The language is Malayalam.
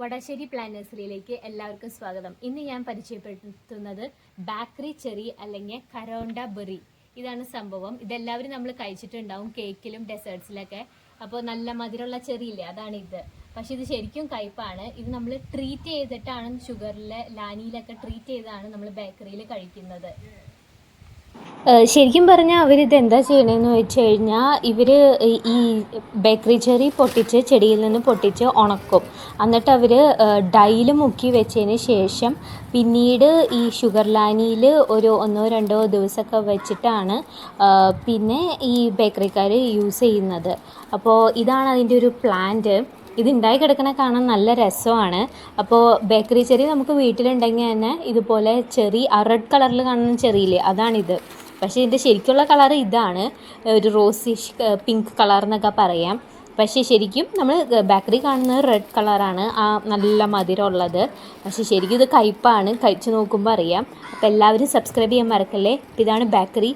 വടശ്ശേരി പ്ലാൻ നഴ്സറിയിലേക്ക് എല്ലാവർക്കും സ്വാഗതം. ഇന്ന് ഞാൻ പരിചയപ്പെടുത്തുന്നത് ബേക്കറി ചെറി അല്ലെങ്കിൽ കരോണ്ട ബെറി. ഇതാണ് സംഭവം. ഇതെല്ലാവരും നമ്മൾ കഴിച്ചിട്ടുണ്ടാവും കേക്കിലും ഡെസേർട്സിലൊക്കെ. അപ്പോൾ നല്ല മധുരമുള്ള ചെറി ഇല്ലേ, അതാണ് ഇത്. പക്ഷെ ഇത് ശരിക്കും കയ്പാണ്. ഇത് നമ്മൾ ട്രീറ്റ് ചെയ്തിട്ടാണ് ഷുഗറിൽ ലാനിയിലൊക്കെ ട്രീറ്റ് ചെയ്താണ് നമ്മൾ ബേക്കറിയിൽ കഴിക്കുന്നത്. ശരിക്കും പറഞ്ഞാൽ അവരിത് എന്താ ചെയ്യണമെന്ന് വെച്ച് കഴിഞ്ഞാൽ ഇവർ ഈ ബേക്കറി ചെറി പൊട്ടിച്ച് ചെടിയിൽ നിന്ന് പൊട്ടിച്ച് ഉണക്കും. എന്നിട്ട് അവർ ഡൈയിൽ മുക്കി വെച്ചതിന് ശേഷം പിന്നീട് ഈ ഷുഗർ ലാനിയിൽ ഒരു 1-2 ദിവസമൊക്കെ വെച്ചിട്ടാണ് പിന്നെ ഈ ബേക്കറിക്കാർ യൂസ് ചെയ്യുന്നത്. അപ്പോൾ ഇതാണ് അതിൻ്റെ ഒരു പ്ലാന്റ്. ഇതുണ്ടായി കിടക്കണ കാണാൻ നല്ല രസമാണ്. അപ്പോൾ ബേക്കറി ചെറി നമുക്ക് വീട്ടിലുണ്ടെങ്കിൽ തന്നെ ഇതുപോലെ ചെറി റെഡ് കളറിൽ കാണുന്ന ചെറിയില്ലേ, അതാണിത്. പക്ഷേ ഇതിൻ്റെ ശരിക്കുള്ള കളർ ഇതാണ്, ഒരു റോസിഷ് പിങ്ക് കളർ എന്നൊക്കെ പറയാം. പക്ഷേ ശരിക്കും നമ്മൾ ബേക്കറി കാണുന്നത് റെഡ് കളറാണ്, ആ നല്ല മധുരമുള്ളത്. പക്ഷേ ശരിക്കും ഇത് കയ്പ്പാണ്, കഴിച്ച് നോക്കുമ്പോൾ അറിയാം. അപ്പോൾ എല്ലാവരും സബ്സ്ക്രൈബ് ചെയ്യാൻ മറക്കല്ലേ. ഇതാണ് ബേക്കറി.